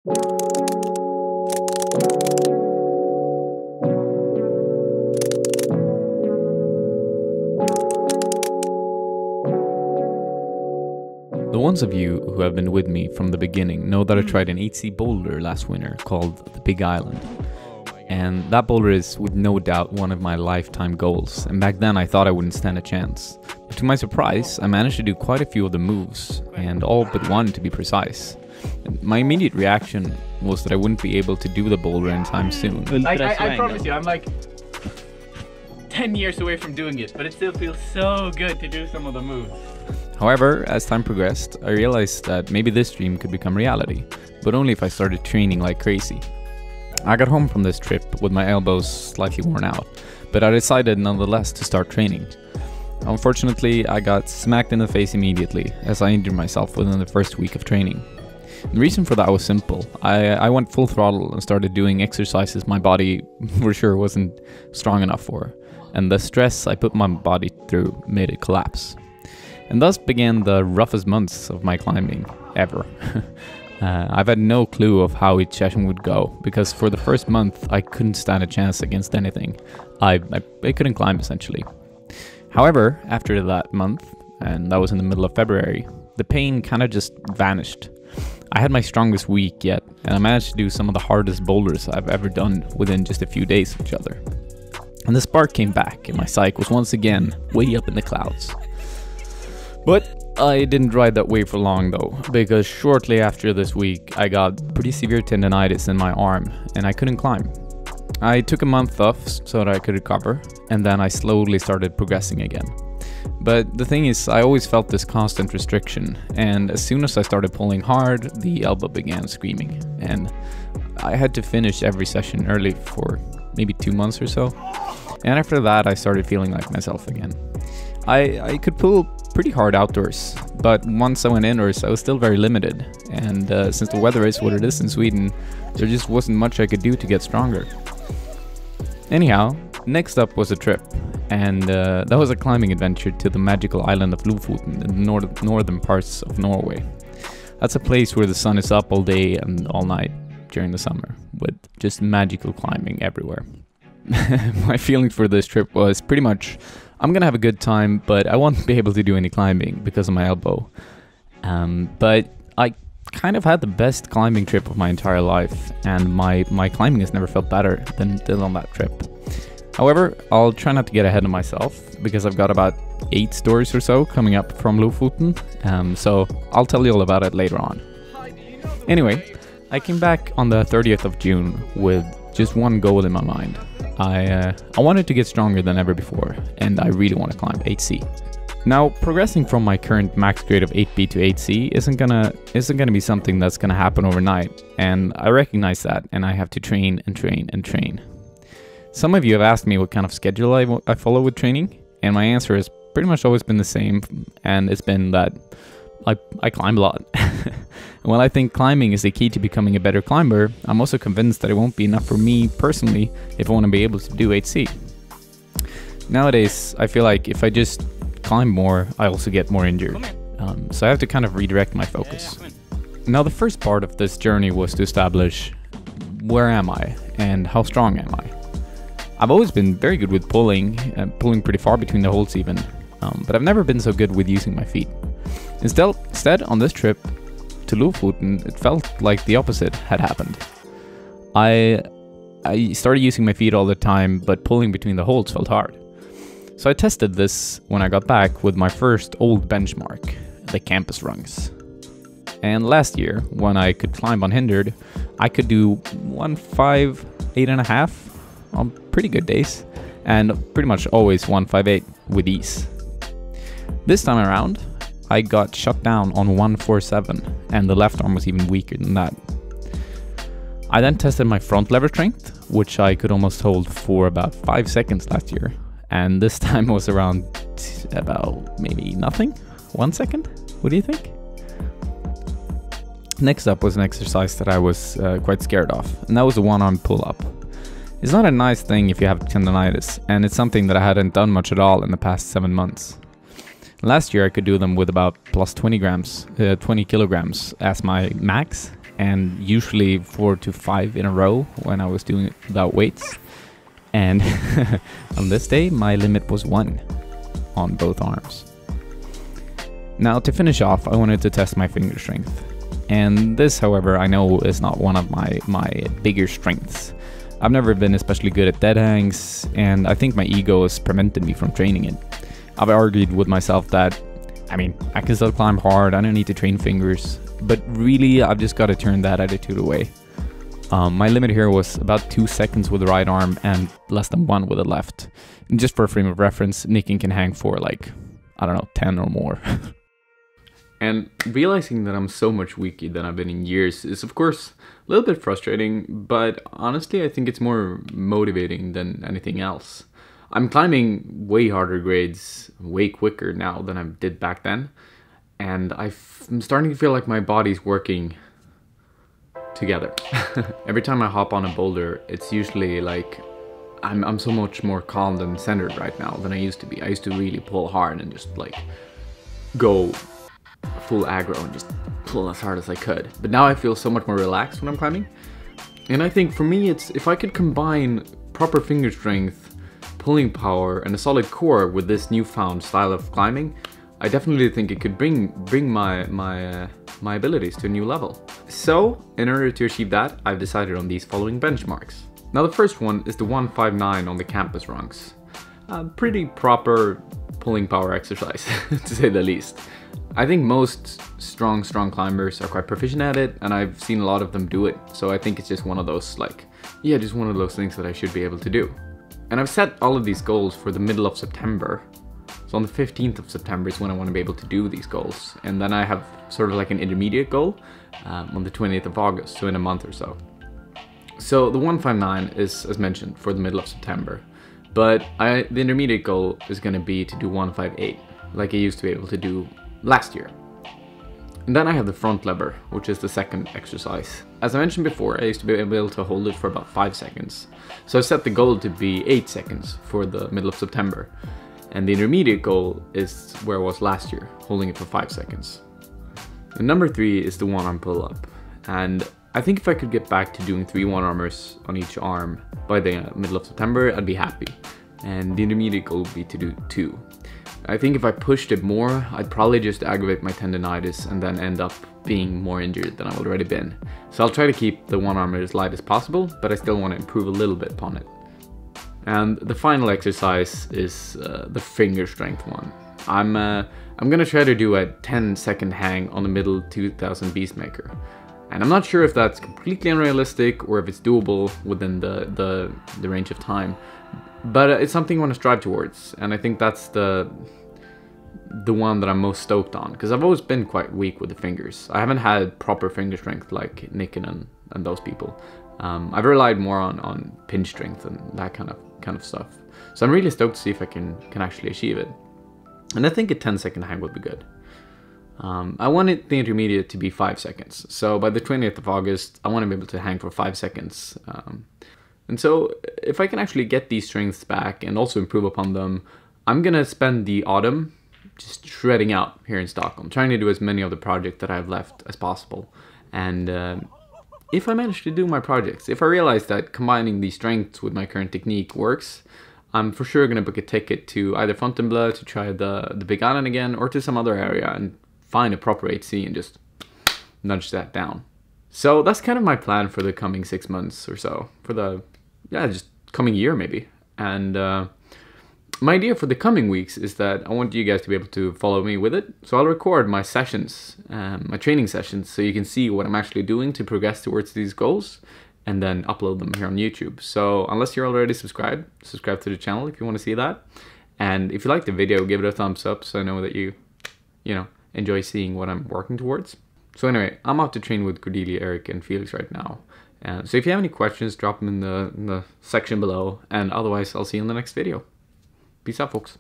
The ones of you who have been with me from the beginning know that I tried an 8C boulder last winter called the Big Island. And that boulder is with no doubt one of my lifetime goals, and back then I thought I wouldn't stand a chance. But to my surprise, I managed to do quite a few of the moves, and all but one to be precise. And my immediate reaction was that I wouldn't be able to do the boulder anytime soon. I promise you, I'm like 10 years away from doing it, but it still feels so good to do some of the moves. However, as time progressed, I realized that maybe this dream could become reality, but only if I started training like crazy. I got home from this trip with my elbows slightly worn out, but I decided nonetheless to start training. Unfortunately, I got smacked in the face immediately, as I injured myself within the first week of training. The reason for that was simple. I went full throttle and started doing exercises my body for sure wasn't strong enough for, and the stress I put my body through made it collapse. And thus began the roughest months of my climbing ever. I've had no clue of how each session would go, because for the first month I couldn't stand a chance against anything. I couldn't climb essentially. However, after that month, and that was in the middle of February, the pain kind of just vanished. I had my strongest week yet, and I managed to do some of the hardest boulders I've ever done within just a few days of each other. And the spark came back, and my psyche was once again way up in the clouds. But I didn't ride that wave for long though, because shortly after this week I got pretty severe tendonitis in my arm and I couldn't climb. I took a month off so that I could recover, and then I slowly started progressing again. But the thing is, I always felt this constant restriction, and as soon as I started pulling hard, the elbow began screaming, and I had to finish every session early for maybe 2 months or so. And after that I started feeling like myself again. I could pull pretty hard outdoors, but once I went indoors I was still very limited, and since the weather is what it is in Sweden, there just wasn't much I could do to get stronger. Anyhow, next up was a trip, and that was a climbing adventure to the magical island of Lofoten in the northern parts of Norway. That's a place where the sun is up all day and all night during the summer, with just magical climbing everywhere. My feeling for this trip was pretty much, I'm gonna have a good time, but I won't be able to do any climbing because of my elbow. But I kind of had the best climbing trip of my entire life, and my climbing has never felt better than it did on that trip. However, I'll try not to get ahead of myself, because I've got about 8 stories or so coming up from Lofoten, so I'll tell you all about it later on. Anyway, I came back on the 30th of June with just one goal in my mind. I wanted to get stronger than ever before, and I really want to climb 8C. Now, progressing from my current max grade of 8B to 8C isn't gonna be something that's gonna happen overnight, and I recognize that, and I have to train and train and train. Some of you have asked me what kind of schedule I follow with training, and my answer has pretty much always been the same, and it's been that I climb a lot. And while I think climbing is the key to becoming a better climber, I'm also convinced that it won't be enough for me personally if I want to be able to do 8C. Nowadays, I feel like if I just climb more, I also get more injured. So I have to kind of redirect my focus. Now, the first part of this journey was to establish where am I and how strong am I. I've always been very good with pulling pretty far between the holds even, but I've never been so good with using my feet. Instead, on this trip to Lofoten, it felt like the opposite had happened. I started using my feet all the time, but pulling between the holds felt hard. So I tested this when I got back with my first old benchmark, the campus rungs. And last year, when I could climb unhindered, I could do 1.5, 8.5 on pretty good days, and pretty much always 1.58 with ease. This time around, I got shut down on 1.47, and the left arm was even weaker than that. I then tested my front lever strength, which I could almost hold for about 5 seconds last year, and this time was around about maybe nothing? 1 second? What do you think? Next up was an exercise that I was quite scared of, and that was a one-arm pull-up. It's not a nice thing if you have tendonitis, and it's something that I hadn't done much at all in the past 7 months. Last year I could do them with about plus 20 kilograms as my max, and usually 4 to 5 in a row when I was doing it without weights. And on this day, my limit was 1 on both arms. Now, to finish off, I wanted to test my finger strength. And this, however, I know is not one of my bigger strengths. I've never been especially good at dead hangs, and I think my ego has prevented me from training it. I've argued with myself that, I mean, I can still climb hard, I don't need to train fingers, but really I've just got to turn that attitude away. My limit here was about 2 seconds with the right arm and less than 1 with the left. And just for a frame of reference, Nicken can hang for like, I don't know, 10 or more. And realizing that I'm so much weaker than I've been in years is of course a little bit frustrating, but honestly I think it's more motivating than anything else. I'm climbing way harder grades way quicker now than I did back then, and I'm starting to feel like my body's working together. Every time I hop on a boulder, it's usually like I'm so much more calm and centered right now than I used to be. I used to really pull hard and just like go full aggro and just pull as hard as I could. But now I feel so much more relaxed when I'm climbing. And I think for me, it's if I could combine proper finger strength, pulling power, and a solid core with this newfound style of climbing, I definitely think it could bring my abilities to a new level. So, in order to achieve that, I've decided on these following benchmarks. Now the first one is the 159 on the campus rungs. A pretty proper pulling power exercise, to say the least. I think most strong climbers are quite proficient at it, and I've seen a lot of them do it, so I think it's just one of those, like, yeah, just one of those things that I should be able to do. And I've set all of these goals for the middle of September. So on the 15th of September is when I want to be able to do these goals. And then I have sort of like an intermediate goal on the 20th of August, so in a month or so. So the 159 is, as mentioned, for the middle of September. But the intermediate goal is going to be to do 158, like I used to be able to do last year. And then I have the front lever, which is the second exercise. As I mentioned before, I used to be able to hold it for about 5 seconds. So I set the goal to be 8 seconds for the middle of September. And the intermediate goal is where I was last year, holding it for 5 seconds. And number 3 is the one-arm pull-up. And I think if I could get back to doing 3 one-armers on each arm by the middle of September, I'd be happy. And the intermediate goal would be to do 2. I think if I pushed it more, I'd probably just aggravate my tendonitis and then end up being more injured than I've already been. So I'll try to keep the one-armer as light as possible, but I still want to improve a little bit upon it. And the final exercise is the finger strength one. I'm gonna try to do a 10-second hang on the middle 2000 Beastmaker. And I'm not sure if that's completely unrealistic or if it's doable within the range of time. But it's something I want to strive towards, and I think that's the one that I'm most stoked on, because I've always been quite weak with the fingers. I haven't had proper finger strength like Nicken and those people. I've relied more on pinch strength and that kind of stuff. So I'm really stoked to see if I can actually achieve it. And I think a 10-second hang would be good. I wanted the intermediate to be 5 seconds. So by the 20th of August, I want to be able to hang for 5 seconds. And so if I can actually get these strengths back and also improve upon them, I'm going to spend the autumn just shredding out here in Stockholm, trying to do as many of the projects that I have left as possible. And if I manage to do my projects, if I realize that combining these strengths with my current technique works, I'm for sure going to book a ticket to either Fontainebleau to try the Big Island again, or to some other area and find a proper HC and just nudge that down. So that's kind of my plan for the coming 6 months or so, for the just coming year maybe. And my idea for the coming weeks is that I want you guys to be able to follow me with it. So I'll record my sessions, my training sessions, so you can see what I'm actually doing to progress towards these goals, and then upload them here on YouTube. So unless you're already subscribe to the channel if you want to see that. And if you like the video, give it a thumbs up so I know that you enjoy seeing what I'm working towards. So anyway, I'm out to train with Cordelia, Eric, and Felix right now. So if you have any questions, drop them in the section below. And otherwise, I'll see you in the next video. Peace out, folks.